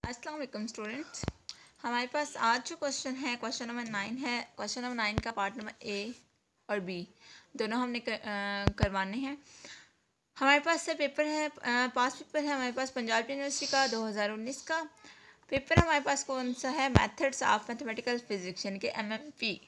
अस्सलाम वालेकुम स्टूडेंट्स। हमारे पास आज जो क्वेश्चन है क्वेश्चन नंबर 9 है। क्वेश्चन नंबर 9 का पार्ट नंबर ए और बी दोनों हमने करवाने हैं। हमारे पास से पेपर है, पास पेपर है हमारे पास पंजाब यूनिवर्सिटी का 2019 का पेपर। हमारे पास कौन सा है? मेथड्स ऑफ मैथमेटिकल फिजिक्स यानी कि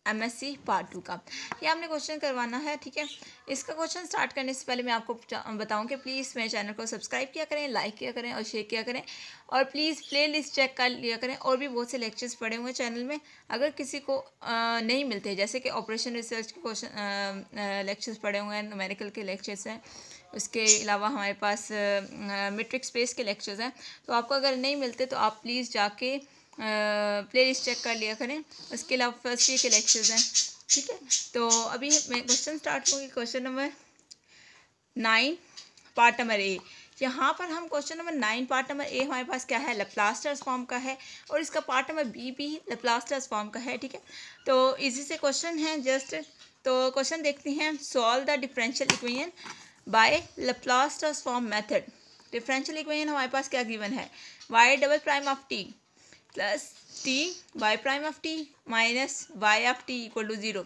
MSc पार्ट 2 का ये आपने क्वेश्चन करवाना है। ठीक है, इसका क्वेश्चन स्टार्ट करने से पहले मैं आपको बताऊं कि प्लीज़ मेरे चैनल को सब्सक्राइब किया करें, लाइक किया करें और शेयर किया करें और प्लीज़ प्लेलिस्ट चेक कर लिया करें। और भी बहुत से लेक्चर्स पड़े हुए हैं चैनल में, अगर किसी को नहीं मिलते, जैसे कि ऑपरेशन रिसर्च के क्वेश्चन लेक्चर्स पड़े हुए हैं, न्यूमेरिकल के लेक्चर्स हैं, उसके अलावा हमारे पास मैट्रिक स्पेस के लेक्चर्स हैं। तो आपको अगर नहीं मिलते तो आप प्लीज़ जाके प्लेलिस्ट चेक कर लिया करें। उसके अलावा फर्स्ट ईयर के लेक्चर्स हैं। ठीक है, तो अभी मैं क्वेश्चन स्टार्ट करूँगी। Question number 9 part number A. यहाँ पर हम question number 9 part number A हमारे पास क्या है? लैप्लास ट्रांसफॉर्म का है और इसका पार्ट नंबर बी भी लैप्लास ट्रांसफॉर्म का है। ठीक है, तो इजी से क्वेश्चन है जस्ट। तो क्वेश्चन देखते हैं। Solve the differential equation by Laplace transform method. Differential equation हमारे पास क्या गिवन है? y double prime of T plus T Y prime of T minus Y of T equal to 0।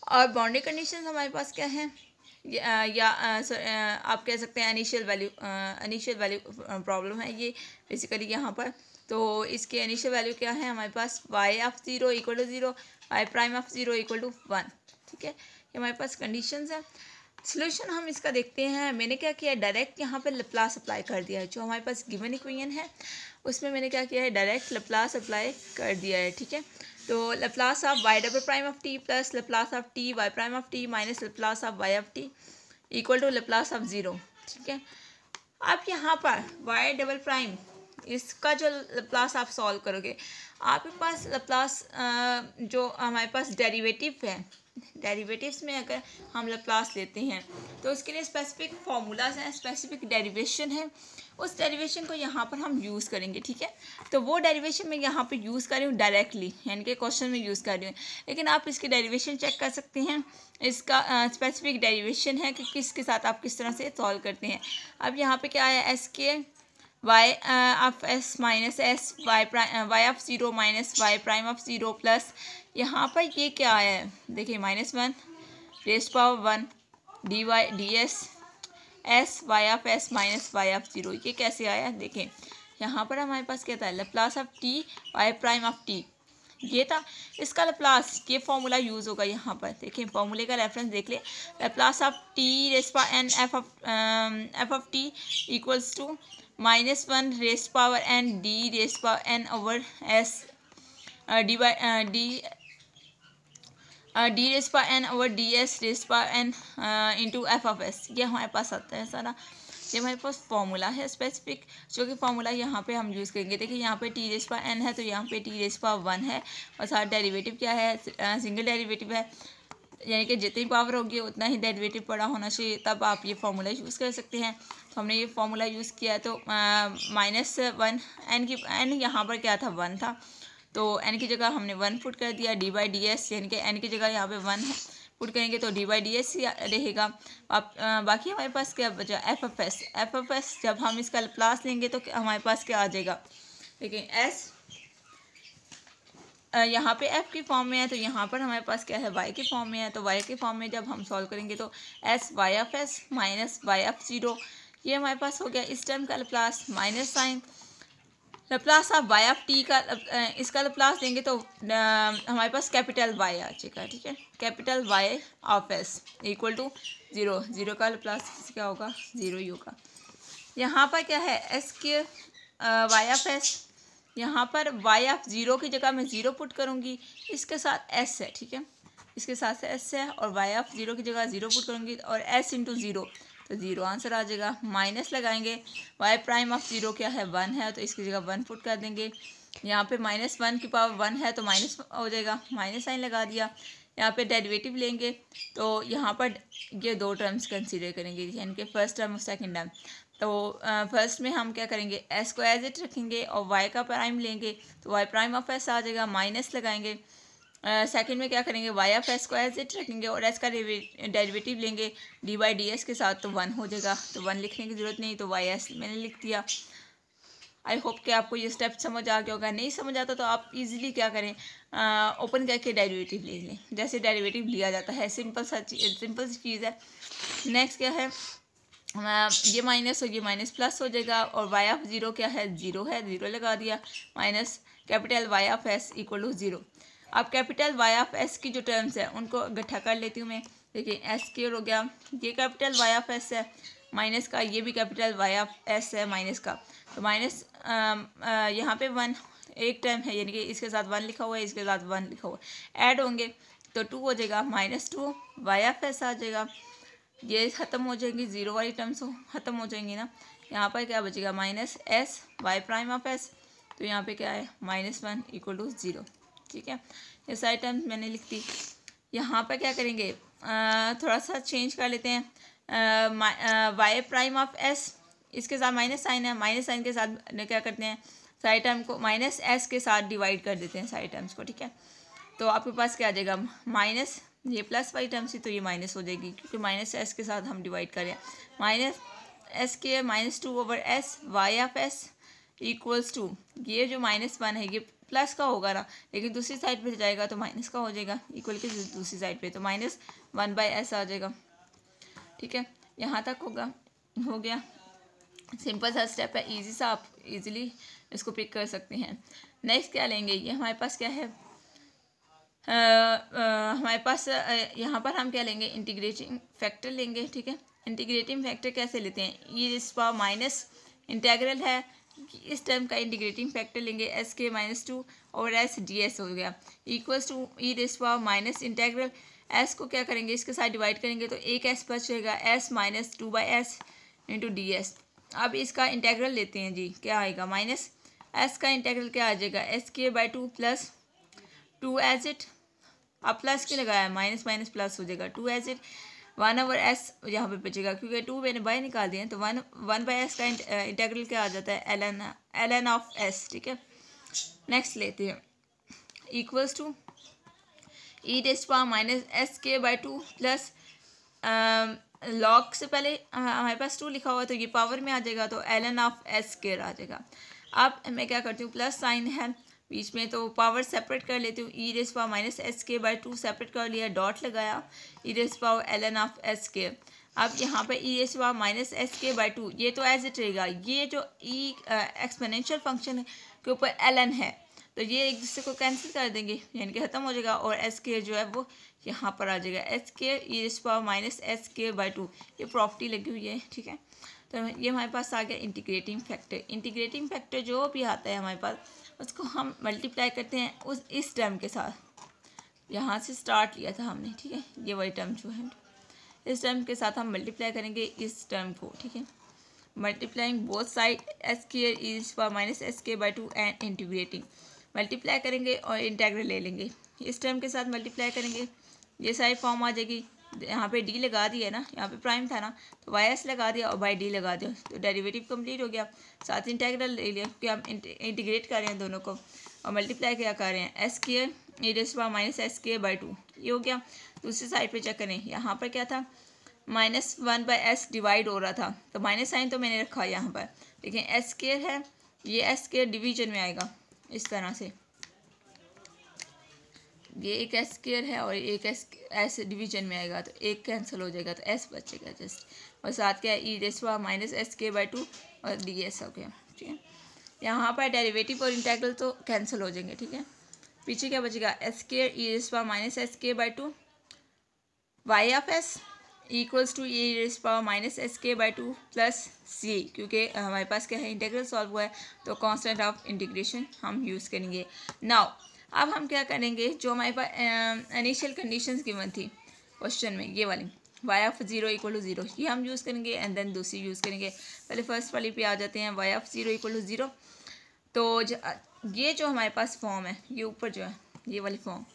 और boundary condition हमारे पास क्या है? आप कह सकते हैं इनिशियल वैल्यू प्रॉब्लम है ये बेसिकली यहाँ पर। तो इसके इनिशियल वैल्यू क्या है हमारे पास? Y of 0 equal to 0, Y prime of 0 equal to 1। ठीक है, ये हमारे पास कंडीशंस है। सोल्यूशन हम इसका देखते हैं। मैंने क्या किया है, डायरेक्ट यहाँ पे लैप्लास अप्लाई कर दिया है। जो हमारे पास गिवन इक्वेशन है उसमें मैंने क्या किया है, डायरेक्ट लैप्लास अप्लाई कर दिया है। ठीक है, तो Laplace of Y double prime of T plus Laplace of T Y prime of T minus Laplace of Y of T equal to Laplace of 0। ठीक है, आप यहाँ पर वाई डबल प्राइम इसका जो लैप्लास आप सॉल्व करोगे, आपके पास लैप्लास जो हमारे पास डेरिवेटिव है, डेरिवेटिव्स में अगर हम लैप्लास लेते हैं तो उसके लिए स्पेसिफिक फार्मूलाज हैं, स्पेसिफिक डेरिवेशन है। उस डेरिवेशन को यहाँ पर हम यूज़ करेंगे। ठीक है, तो वो डेरिवेशन मैं यहाँ पे यूज़ कर रही हूँ डायरेक्टली, यानी कि क्वेश्चन में यूज़ कर रही हूँ, लेकिन आप इसकी डेरिवेशन चेक कर सकते हैं। इसका स्पेसिफिक डेरिवेशन है कि किसके साथ आप किस तरह से सॉल्व करते हैं। अब यहाँ पे क्या आया? S K Y of S minus S Y of 0 minus Y prime of 0 plus यहाँ पर ये क्या आया है? देखिए -1 raised power 1 D Y D S S Y of S minus Y of 0। ये कैसे आया? देखें यहाँ पर हमारे पास क्या था? Laplace of T Y prime of T ये था। इसका लैप्लास, ये फॉर्मूला यूज़ होगा यहाँ पर। देखें फॉर्मूले का रेफरेंस देख ले। Laplace of T raised power N F of T equals to -1 raised power N D raised power N over S D by D raised power N over D S raised power N into F of S. ये हमारे पास आता है सारा। ये हमारे पास formula है specific, जो कि फार्मूला यहाँ पे हम यूज़ करेंगे। देखिए यहाँ पे टी रेस्ट पावर एन है तो यहाँ पे टी रेस्ट पावर 1 है और सारा डेरिवेटिव क्या है? सिंगल डेरिवेटिव है, यानी कि जितनी पावर होगी उतना ही डेरिवेटिव पड़ा होना चाहिए, तब आप ये फार्मूला यूज़ कर सकते हैं। तो हमने ये फार्मूला यूज़ किया है। तो -1 एन यहाँ पर क्या था? 1 था, तो n की जगह हमने 1 पुट कर दिया। डी बाई डी एस यानी कि n की जगह यहाँ पे 1 पुट करेंगे तो डी बाई डी एस रहेगा। आप बाकी हमारे पास क्या बचा? एफ एफ एस जब हम इसका लैप्लास लेंगे तो हमारे पास क्या आ जाएगा? देखिए एस यहाँ पे f की फॉर्म में है तो यहाँ पर हमारे पास क्या है? y की फॉर्म में है। तो y की फॉर्म में जब हम सॉल्व करेंगे तो S Y of S minus Y of 0 ये हमारे पास हो गया। इस टर्म का Laplace minus sign Laplace of Y of T का इसका लैप्लास देंगे तो हमारे पास कैपिटल वाई आ जाएगा। ठीक है, capital Y of S equal to 0 का लैप्लास क्या होगा? 0 ही होगा। यहाँ पर क्या है? S K Y of S, यहाँ पर वाई ऑफ 0 की जगह मैं 0 पुट करूँगी, इसके साथ एस है। ठीक है, इसके साथ एस है और वाई ऑफ 0 की जगह 0 पुट करूँगी और एस इंटू 0 तो 0 आंसर आ जाएगा। माइनस लगाएंगे, वाई प्राइम ऑफ 0 क्या है? 1 है, तो इसकी जगह 1 पुट कर देंगे। यहाँ पे -1 की पावर 1 है तो माइनस हो जाएगा, माइनस साइन लगा दिया। यहाँ पे डेरिवेटिव लेंगे तो यहाँ पर ये 2 टर्म्स कंसीडर करेंगे, यानी कि फर्स्ट टर्म और सेकेंड टर्म। तो फर्स्ट में हम क्या करेंगे? एस को एज इट रखेंगे और वाई का प्राइम लेंगे तो वाई प्राइम ऑफ एस आ जाएगा, माइनस लगाएंगे। सेकंड में क्या करेंगे? वाई ऑफ एस को एज इट रखेंगे और एस का डेरिवेटिव लेंगे डी बाई डी एस के साथ तो 1 हो जाएगा। तो 1 लिखने की ज़रूरत नहीं, तो वाई एस मैंने लिख दिया। आई होप कि आपको ये स्टेप समझ आ गया होगा। नहीं समझ आता तो आप इजीली क्या करें, ओपन करके डेरिवेटिव ले लें, जैसे डेरिवेटिव लिया जाता है, सिंपल सी चीज़ है। नेक्स्ट क्या है, ये माइनस और ये माइनस प्लस हो जाएगा, और वाई ऑफ ज़ीरो क्या है, ज़ीरो है, ज़ीरो लगा दिया, minus capital Y of S equal to zero. अब कैपिटल वाई ऑफ एस की जो टर्म्स है उनको इकट्ठा कर लेती हूँ मैं। देखिए एस स्क्वायर हो गया, ये कैपिटल वाई ऑफ एस है माइनस का, ये भी कैपिटल वाई ऑफ एस है माइनस का, तो माइनस यहाँ पे वन एक टर्म है, यानी कि इसके साथ वन लिखा हुआ है, इसके साथ वन लिखा हुआ है, ऐड होंगे तो टू हो जाएगा, -2 वाई ऑफ एस आ जाएगा। ये ख़त्म हो जाएंगी, ज़ीरो वाली टर्म्स ख़त्म हो जाएंगी ना। यहाँ पर क्या बचेगा, minus S Y prime of S, तो यहाँ पे क्या है -1 इक्वल टू ज़ीरो। ठीक है, ये सारी टर्म्स मैंने लिख दी। यहाँ पर क्या करेंगे, थोड़ा सा चेंज कर लेते हैं, वाई प्राइम ऑफ एस, इसके साथ माइनस साइन है, माइनस साइन के साथ क्या करते हैं, सारी टर्म को माइनस एस के साथ डिवाइड कर देते हैं सारी टर्म्स को। ठीक है, तो आपके पास क्या आ जाएगा, माइनस ये प्लस वाली टर्म थी तो ये माइनस हो जाएगी, क्योंकि माइनस एस के साथ हम डिवाइड करें, minus S K -2 over S Y of S equals to, ये जो -1 है ये प्लस का होगा ना, लेकिन दूसरी साइड पे जाएगा तो माइनस का हो जाएगा, इक्वल के दूसरी साइड पे, तो -1/s आ जाएगा। ठीक है, यहाँ तक हो गया, सिंपल सा स्टेप है, इजी सा, आप इजीली इसको पिक कर सकते हैं। नेक्स्ट क्या लेंगे, ये हमारे पास क्या है, हमारे पास यहाँ पर हम क्या लेंगे, इंटीग्रेटिंग फैक्टर लेंगे। ठीक है, इंटीग्रेटिंग फैक्टर कैसे लेते हैं, ये इस पावर माइनस इंटेग्रल है, इस टर्म का इंटीग्रेटिंग फैक्टर लेंगे, एस के -2 और एस डी एस हो गया, equals to E raise power minus integral, S को क्या करेंगे, इसके साथ डिवाइड करेंगे तो एक एस बचेगा, S -2/s into D S. अब इसका इंटेग्रल लेते हैं जी, क्या आएगा, माइनस एस का इंटेग्रल क्या आ जाएगा, SK/2 प्लस 2 एज इट, अब प्लस क्यों लगाया, माइनस माइनस प्लस हो जाएगा, 2 एज इट, 1/s यहाँ पे बचेगा, क्योंकि 2 मैंने बाय निकाल दिए तो 1/s का इंटेग्रल क्या आ जाता है, ln ऑफ s। ठीक है, नेक्स्ट लेते हैं, equals to E raise power minus SK/2 plus log से पहले हमारे पास 2 लिखा हुआ है तो ये पावर में आ जाएगा, तो ln ऑफ s² आ जाएगा। अब मैं क्या करती हूँ, प्लस साइन है बीच में तो पावर सेपरेट कर लेती हूँ, ई raise power minus SK/2 separate कर लिया, डॉट लगाया, ई raise power ln of s²। अब यहाँ पे ई रेज़ पावर माइनस SK/2 ये तो एज इट रहेगा, ये जो ई एक्सपोनेंशियल फंक्शन के ऊपर ln है तो ये एक दूसरे को कैंसिल कर देंगे, यानी कि ख़त्म हो जाएगा, और SK जो है वो यहाँ पर आ जाएगा, SK E raise power minus SK/2, ये प्रॉपर्टी लगी हुई है। ठीक है, तो ये हमारे पास आ गया इंटीग्रेटिंग फैक्टर। इंटीग्रेटिंग फैक्टर जो भी आता है हमारे पास उसको हम मल्टीप्लाई करते हैं उस इस टर्म के साथ, यहाँ से स्टार्ट लिया था हमने। ठीक है, ये वही टर्म जो है इस टर्म के साथ हम मल्टीप्लाई करेंगे इस टर्म को। ठीक है, multiplying both side SK E raise power minus SK/2 and integrating, multiply करेंगे और इंटेग्रल ले लेंगे, इस टर्म के साथ मल्टीप्लाई करेंगे, ये सारी फॉर्म आ जाएगी, यहाँ पे डी लगा दिया ना, यहाँ पे प्राइम था ना तो वाई एस लगा दिया और बाई डी लगा दिया, तो डेरिवेटिव कंप्लीट हो गया, साथ इंटेग्रल ले लिया क्योंकि हम इंटीग्रेट कर रहे हैं दोनों को, और मल्टीप्लाई क्या कर रहे हैं, SK E raise power minus SK/2, ये हो गया। दूसरी साइड पे चेक करें, यहाँ पर क्या था, -1/s डिवाइड हो रहा था तो माइनस साइन तो मैंने रखा यहाँ पर, लेकिन SK है, ये SK डिवीजन में आएगा इस तरह से, ये एक SK है और एक S डिवीजन में आएगा, तो एक कैंसिल हो जाएगा तो S बचेगा जस्ट, और साथ क्या है ई रेज़ पावर माइनस SK/2 और DS हो गया। ठीक है, यहाँ पर डेरिवेटिव और इंटेग्रल तो कैंसिल हो जाएंगे। ठीक है, पीछे क्या बचेगा, SK E raise power minus SK/2 Y of S equals to E raise power minus SK/2 plus C, क्योंकि हमारे पास क्या है, इंटीग्रल सॉल्व हुआ है तो कांस्टेंट ऑफ इंटीग्रेशन हम यूज़ करेंगे। नाउ अब हम क्या करेंगे, जो हमारे पास इनिशियल कंडीशंस गिवन थी क्वेश्चन में, ये वाली वाई ऑफ 0 इक्वल टू 0, ये हम यूज़ करेंगे एंड देन दूसरी यूज़ करेंगे। पहले फर्स्ट वाली पे आ जाते हैं, वाई ऑफ 0 इक्वल टू 0, तो ये जो हमारे पास फॉर्म है, ये ऊपर जो है ये वाली फॉर्म,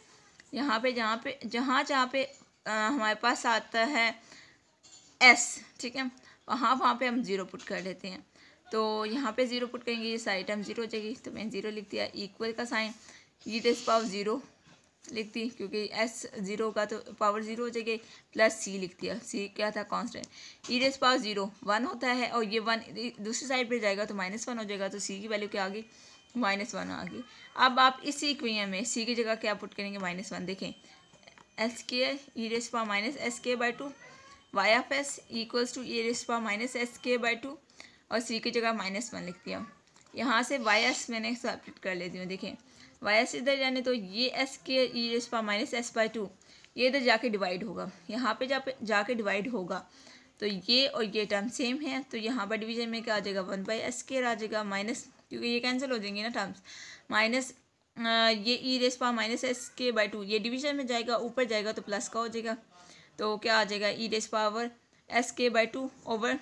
यहाँ पे जहाँ पे हमारे पास आता है S, ठीक है, वहाँ पे हम 0 पुट कर लेते हैं, तो यहाँ पे 0 पुट करेंगे, ये सारी टर्म 0 हो जाएगी, तो मैंने 0 लिख दिया, इक्वल का साइन ई रेज़ पावर 0 लिखती, क्योंकि एस ज़ीरो का तो पावर ज़ीरो हो जाएगी, प्लस सी लिख दिया। सी क्या था, कांस्टेंट। ई रेस पावर ज़ीरो 1 होता है, और ये 1 दूसरी साइड पे जाएगा तो -1 हो जाएगा, तो सी की वैल्यू क्या आ गई, -1 आ गई। अब आप इसी इक्वेशन में सी की जगह क्या पुट करेंगे, -1। देखें, एस के E raise power minus S K by 2, Y of S equals to E raise power minus S K by 2, और सी की जगह -1 लिख दिया। यहाँ से वाई एस मैंने सब्ट्रैक्ट कर लेती हूँ। देखें, वाई एस इधर जाने तो ये एस के E raise power minus S by 2 ये इधर जाके डिवाइड होगा, यहाँ पे जाके डिवाइड होगा, तो ये और ये टर्म सेम है, तो यहाँ पर डिवीजन में क्या आ जाएगा, 1/s² आ जाएगा, माइनस, क्योंकि ये कैंसिल हो जाएंगी ना टर्म्स, माइनस ये ई raise power minus S K by 2 ये डिवीजन में जाएगा, ऊपर जाएगा तो प्लस का हो जाएगा, तो क्या आ जाएगा, ई raise power S K by 2 over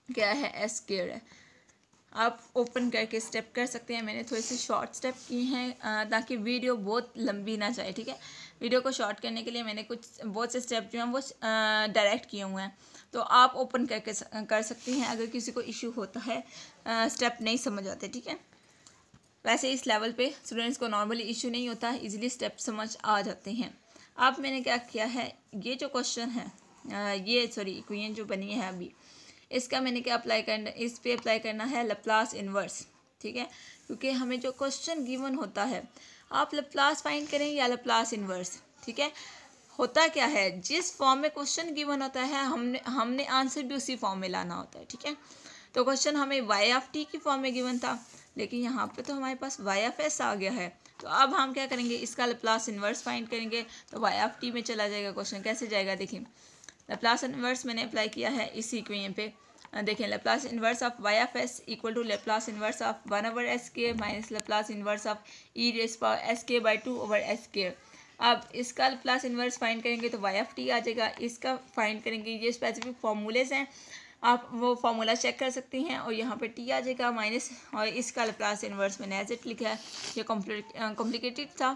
क्या है, एस स्क्वायर है। आप ओपन करके स्टेप कर सकते हैं। मैंने थोड़े से शॉर्ट स्टेप किए हैं ताकि वीडियो बहुत लंबी ना जाए, ठीक है। वीडियो को शॉर्ट करने के लिए मैंने बहुत से स्टेप जो हैं वो डायरेक्ट किए हुए हैं, तो आप ओपन करके कर सकते हैं अगर किसी को इशू होता है, स्टेप नहीं समझ आते, ठीक है। वैसे इस लेवल पे स्टूडेंट्स को नॉर्मली इशू नहीं होता, इजीली स्टेप समझ आ जाते हैं। अब मैंने क्या किया है, ये जो क्वेश्चन है इक्वेशन जो बनी है अभी, इसका मैंने क्या अप्लाई करना, इस पे अप्लाई करना है लैप्लास इन्वर्स, ठीक है। क्योंकि हमें जो क्वेश्चन गिवन होता है, आप लैप्लास फाइंड करें या लैप्लास इन्वर्स, ठीक है। होता क्या है, जिस फॉर्म में क्वेश्चन गिवन होता है हमने आंसर भी उसी फॉर्म में लाना होता है, ठीक है। तो क्वेश्चन हमें वाई ऑफ टी की फॉर्म में गिवन था, लेकिन यहाँ पे तो हमारे पास वाई ऑफ एस आ गया है, तो अब हम क्या करेंगे, इसका लैप्लास इन्वर्स फाइंड करेंगे, तो वाई ऑफ टी में चला जाएगा क्वेश्चन। कैसे जाएगा, देखिए, लैप्लास इन्वर्स मैंने अप्लाई किया है इसी इक्वेशन पे। देखें, Laplace inverse of Y of S equal to Laplace inverse of 1/s² minus Laplace inverse of E raise power S K by 2/s²। अब इसका लैप्लास इन्वर्स फाइंड करेंगे तो वाई ऑफ टी आ जाएगा, इसका फाइंड करेंगे, ये स्पेसिफिक फार्मूलेज हैं, आप वो फार्मूला चेक कर सकते हैं, और यहाँ पे टी आ जाएगा माइनस, और इसका लैप्लास इन्वर्स मैंने एज इट लिखा है। ये कॉम्प्लिकेटेड था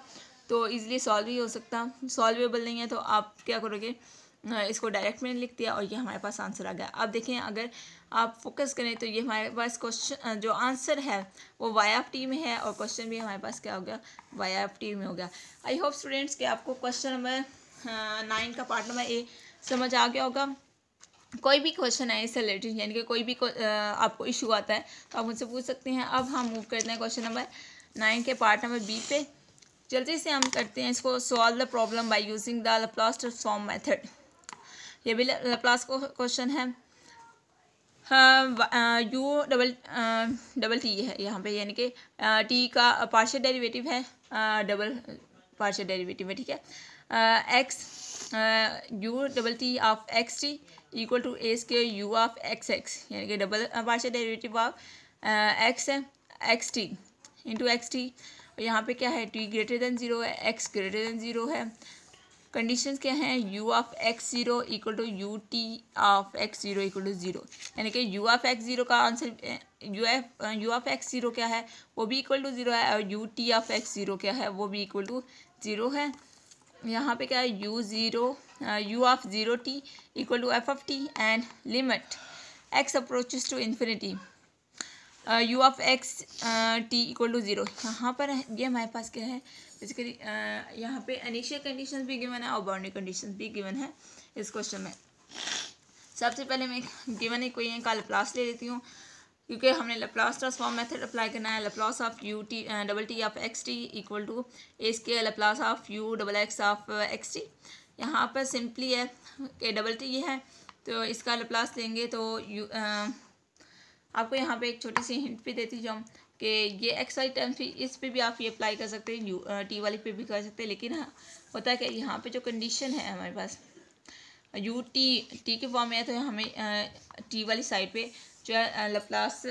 तो ईजिली सॉल्व ही हो सकता, सॉल्वेबल नहीं है तो आप क्या करोगे, इसको डायरेक्ट मैंने लिख दिया और ये हमारे पास आंसर आ गया। अब देखें, अगर आप फोकस करें तो ये हमारे पास क्वेश्चन जो आंसर है वो वाई ऑफ टी में है, और क्वेश्चन भी हमारे पास क्या हो गया, वाई ऑफ टी में हो गया। आई होप स्टूडेंट्स कि आपको क्वेश्चन नंबर 9 का पार्ट नंबर ए समझ आ गया होगा। कोई भी क्वेश्चन है इससे रिलेटेड, यानी कि कोई भी आपको इशू आता है तो आप मुझसे पूछ सकते हैं। अब हम मूव करते हैं क्वेश्चन नंबर 9 के पार्ट नंबर बी पे। जल्दी से हम करते हैं इसको, solve the problem by using the Laplace transform method. ये भी लैप्लास को क्वेश्चन है। यू डबल टी है यहाँ पे, यानी कि टी का पार्शियल डेरिवेटिव है, डबल पार्शियल डेरिवेटिव है, ठीक है। X U double T of X T equal to A square U of X X, यानी कि double partial derivative of X है X T into X T, और यहाँ पे क्या है, टी ग्रेटर देन 0 है, एक्स ग्रेटर देन 0 है। कंडीशंस क्या हैं, U of X zero equal to U T of X zero equal to 0, यानी कि यू ऑफ एक्स ज़ीरो का answer U of X zero क्या है, वो भी इक्वल टू 0 है, और U T of X zero क्या है, वो भी इक्वल टू 0 है। यहाँ पे क्या है, U of 0 T equal to F of T and limit X approaches to infinity U of X T equal to 0। यहाँ पर ये हमारे पास क्या है, बेसिकली यहाँ पे इनिशियल कंडीशंस भी गिवन है और बाउंड्री कंडीशंस भी गिवन है इस क्वेश्चन में। सबसे पहले मैं गिवन इक्वेशन का लैप्लास ले लेती हूँ, क्योंकि हमने लैप्लास ट्रांसफॉर्म मेथड अप्लाई करना है। Laplace of U T double T of X T equal to A square Laplace of U double X of X T. यहाँ पर सिंपली है कि डबल टी ये है, तो इसका लैप्लास लेंगे तो आपको यहाँ पे एक छोटी सी हिंट भी देती जाऊँ कि ये एक्स वाली टर्म भी, इस पे भी आप ये अप्लाई कर सकते हैं, टी वाली पे भी कर सकते हैं। लेकिन हाँ, होता है कि यहाँ पे जो कंडीशन है हमारे पास यू टी के फॉर्म में है, तो हमें टी वाली साइड पे जो है लैप्लास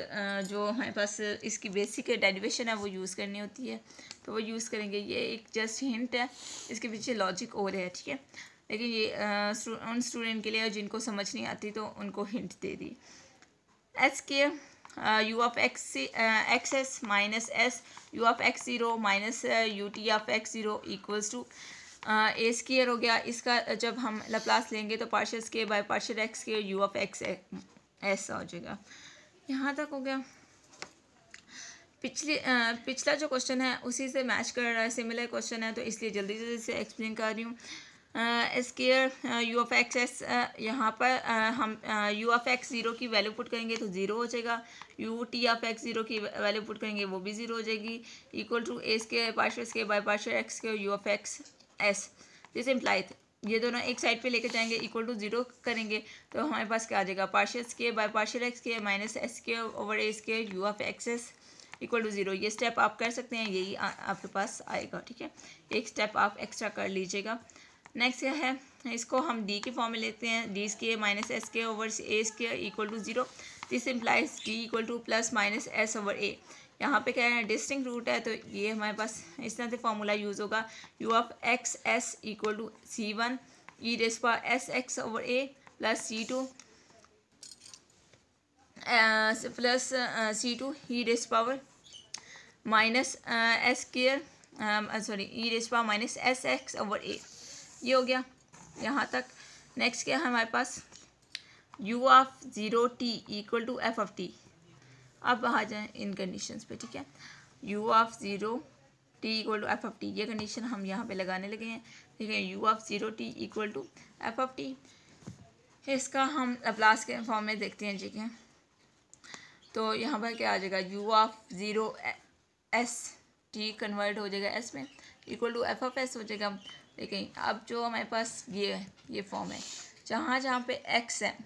जो हमारे पास इसकी बेसिक डेरिवेशन है वो यूज़ करनी होती है, तो वो यूज़ करेंगे। ये एक जस्ट हिंट है, इसके पीछे लॉजिक और है, ठीक है। लेकिन ये उन स्टूडेंट के लिए जिनको समझ नहीं आती तो उनको हिंट दे दी। S K U of X S minus S U of X zero minus U T of X zero equals to A square हो गया। इसका जब हम लैप्लास लेंगे तो partial square by partial X के यू ऑफ एक्स एस हो जाएगा। यहाँ तक हो गया। पिछला जो क्वेश्चन है उसी से मैच कर रहा है, सिमिलर क्वेश्चन है, तो इसलिए जल्दी जल्दी से एक्सप्लेन कर रही हूँ। Square U of X S, यहाँ पर हम यू ऑफ एक्स ज़ीरो की वैल्यू पुट करेंगे तो ज़ीरो हो जाएगा, U T of X zero की वैल्यू पुट करेंगे वो भी ज़ीरो हो जाएगी, equal to A square partial square by partial X square U of X S. This implied ये दोनों एक साइड पे लेकर जाएंगे, इक्वल टू ज़ीरो करेंगे तो हमारे पास क्या आ जाएगा, partial square by partial X square minus S square over A square U of X S equal to zero. ये स्टेप आप कर सकते हैं, यही आपके पास आएगा, ठीक है। एक स्टेप आप एक्स्ट्रा कर लीजिएगा। नेक्स्ट क्या है, इसको हम डी के फॉर्म में लेते हैं, डी स्केयर माइनस एस के over A square equal to zero. This implies D equal to plus minus S over A. यहाँ पे क्या है, डिस्टिंक्ट रूट है, तो ये हमारे पास इस तरह से फॉर्मूला यूज़ होगा, U of X S equal to C one E raise power S X over A plus C two plus C two E raise power minus S square sorry E raise power minus S X over A. ये हो गया यहाँ तक। Next क्या है हमारे पास, u of zero T equal to F of T. अब आ जाए इन कंडीशंस पे, ठीक है। u of zero T equal to F of T, ये कंडीशन हम यहाँ पे लगाने लगे हैं, ठीक है। u of zero T equal to F of T, इसका हम लैप्लास के फॉर्म में देखते हैं, ठीक है। तो यहाँ पर क्या आ जाएगा, u of zero S T convert हो जाएगा एस में, equal to F of S हो जाएगा। लेकिन अब जो हमारे पास ये फॉर्म है, जहाँ जहाँ पे x है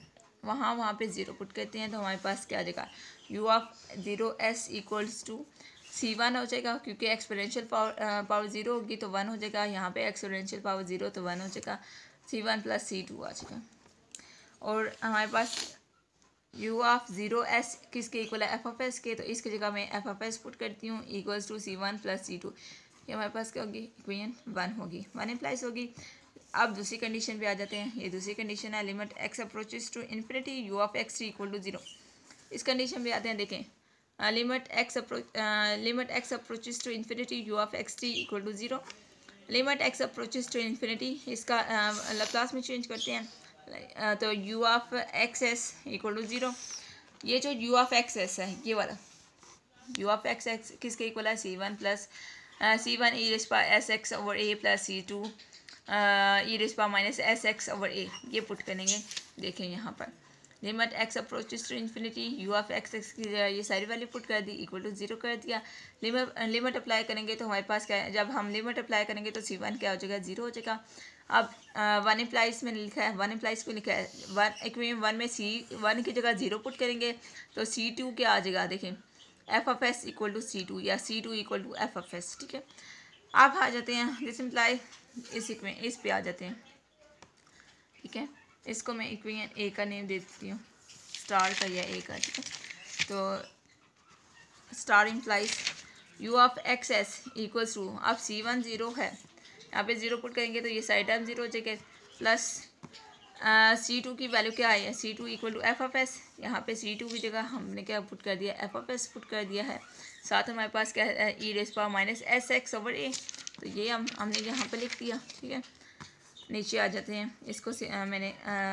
वहाँ पे ज़ीरो पुट करते हैं, तो हमारे पास क्या आ जाएगा, u of zero S equals to C one हो जाएगा, क्योंकि एक्सपोनेंशियल पावर ज़ीरो होगी तो वन हो जाएगा, यहाँ पे एक्सपोनेंशियल पावर ज़ीरो तो वन हो जाएगा, सी वन प्लस सी टू आ जाएगा। और हमारे पास u ऑफ ज़ीरो एस किसके इक्वल है, एफ ऑफ एस के, तो इसकी जगह मैं एफ ऑफ एस पुट करती हूँ, equals to C one plus C two. ये हमारे पास क्या होगी, इक्वेशन वन होगी, वन इम्प्लाइज होगी। अब दूसरी कंडीशन पे आ जाते हैं, ये दूसरी कंडीशन है, limit X approaches to infinity U of X T equal to zero. इस कंडीशन पे आते हैं, देखें, limit X approaches to infinity U of X T equal to zero. Limit X approaches to infinity, इसका Laplace में change करते हैं, तो U of X S equal to zero. ये जो यू ऑफ एक्स एस है, ये वाला यू ऑफ एक्स एक्स किसके इक्वल है, सी one plus C one E raise power S X over A plus C two E raise power minus S X over A. ये put करेंगे, देखें यहाँ पर limit X approaches to infinity U of X X की ये सारी value put कर दी, equal to zero कर दिया। लिमिट अप्लाई करेंगे तो हमारे पास क्या है, जब हम लिमिट अप्लाई करेंगे तो सी वन क्या हो जाएगा, ज़ीरो हो जाएगा। अब वन इम्प्लाइज में लिखा है, वन इम्प्लाइज को लिखा है, वन में सी वन की जगह ज़ीरो पुट करेंगे तो सी टू क्या आ जाएगा, देखें, F of S equal to C two या C two equal to F of S, ठीक है। आप आ जाते हैं दिस इम्प्लाई इस पे आ जाते हैं, ठीक है। इसको मैं इक्वेशन ए का नेम दे देती हूँ, स्टार का या ए का, ठीक है। तो star implies U of X S equals to, अब सी वन ज़ीरो है, यहाँ पे ज़ीरो पुट करेंगे तो ये साइड टाइम ज़ीरो हो जाएगा, प्लस सी टू की वैल्यू क्या आई है, C two equal to F of S. यहाँ पे सी टू की जगह हमने क्या पुट कर दिया, एफ ऑफ एस पुट कर दिया है। साथ हमारे पास क्या है, E raise power minus S X over A, तो ये हमने यहाँ पे लिख दिया, ठीक है। नीचे आ जाते हैं, इसको मैंने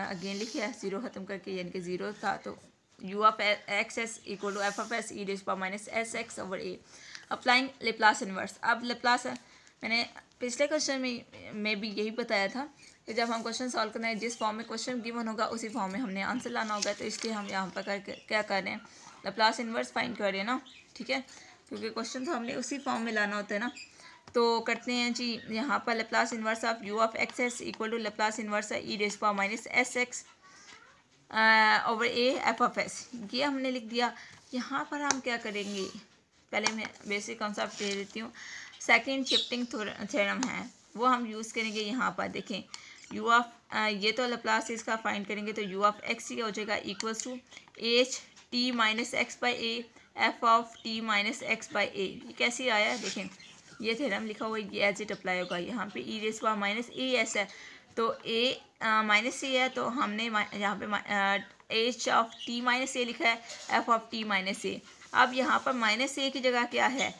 अगेन लिखा है ज़ीरो ख़त्म करके, यानी कि ज़ीरो था तो U of X S equal to F of S E raise power minus S X over A. Applying Laplace inverse, अब लेप्लास मैंने पिछले क्वेश्चन में भी यही बताया था कि जब हम क्वेश्चन सॉल्व करना है, जिस फॉर्म में क्वेश्चन गिवन होगा उसी फॉर्म में हमने आंसर लाना होगा, तो इसलिए हम यहाँ पर क्या कर रहे हैं, लेप्लास इनवर्स फाइंड कर रहे हैं ना, ठीक है, क्योंकि क्वेश्चन तो हमने उसी फॉर्म में लाना होता है ना। तो करते हैं जी, यहाँ पर Laplace inverse of U of X S equal to Laplace inverse E raise power minus S X over A F of S, ये हमने लिख दिया। यहाँ पर हम क्या करेंगे, पहले मैं बेसिक कॉन्सेप्ट दे देती हूँ। सेकंड शिफ्टिंग थ्योरम है, वो हम यूज़ करेंगे। यहाँ पर देखें, यू ऑफ ये तो लेप्लास इसका फाइंड करेंगे तो यू ऑफ एक्स ही हो जाएगा equals to H T minus X by A F of T minus X by A. ये कैसे आया है, देखें, ये थ्योरम लिखा हुआ है, ये एज इट अप्लाई होगा। यहाँ पे E raise power minus A S है, तो ए माइनस ए है, तो हमने यहाँ पे एच ऑफ टी माइनस ए लिखा है, एफ ऑफ टी माइनस ए। अब यहाँ पर माइनस ए की जगह क्या है,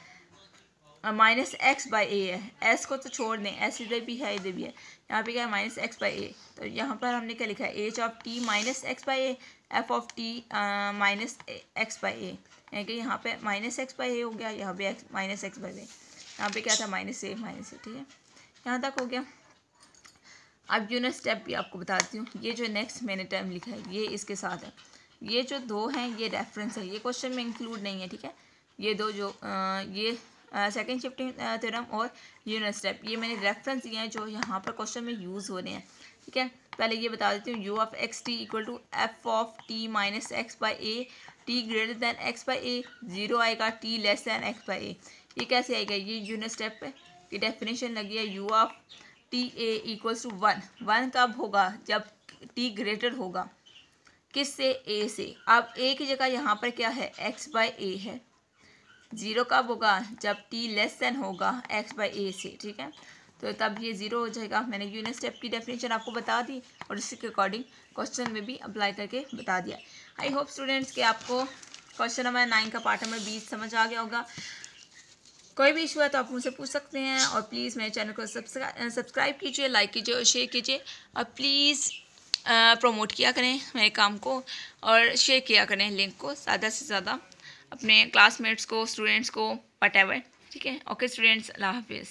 माइनस एक्स बाई ए है, एस को तो छोड़ दें, एस इधर भी है इधर भी है, यहाँ पे क्या है माइनस एक्स बाई ए। तो यहाँ पर हमने क्या लिखा है, H of T minus X by A F of T minus X by A, है कि यहाँ पे -x/a हो गया, यहाँ पे -x/b, यहाँ पे क्या था -a, ठीक है, यहाँ तक हो गया। अब यूनिट स्टेप भी आपको बताती हूँ। ये जो नेक्स्ट मैंने टर्म लिखा है ये इसके साथ है, ये जो दो हैं ये रेफरेंस है, ये क्वेश्चन में इंक्लूड नहीं है, ठीक है। ये दो जो ये सेकंड शिफ्टिंग थ्योरम और यूनिट स्टेप, ये मैंने रेफरेंस दिए हैं जो यहाँ पर क्वेश्चन में यूज़ हो रहे हैं, ठीक है। पहले ये बता देती हूँ, u of X T equal to F of T minus X by A, T greater than X by A, zero आएगा T less than X by A. ये कैसे आएगा, ये यूनिट स्टेप पे की डेफिनेशन लगी है, u of T A equals to 1 कब होगा, जब टी ग्रेटर होगा किससे, ए से। अब ए की जगह यहाँ पर क्या है, एक्स बाई ए है। ज़ीरो कब होगा, जब टी लेस देन होगा एक्स बाई ए से, ठीक है। तो तब ये ज़ीरो हो जाएगा। मैंने यूनिट स्टेप की डेफिनेशन आपको बता दी और इसी के अकॉर्डिंग क्वेश्चन में भी अप्लाई करके बता दिया। आई होप स्टूडेंट्स कि आपको क्वेश्चन नंबर 9 का पार्ट नंबर 20 समझ आ गया होगा। कोई भी इशू है तो आप मुझसे पूछ सकते हैं, और प्लीज़ मेरे चैनल को सब्सक्राइब कीजिए, लाइक कीजिए और शेयर कीजिए, और प्लीज़ प्रमोट किया करें मेरे काम को और शेयर किया करें लिंक को ज़्यादा से ज़्यादा अपने क्लासमेट्स को, स्टूडेंट्स को, व्हाटएवर, ठीक है। ओके स्टूडेंट्स, अल्लाह हाफिज़।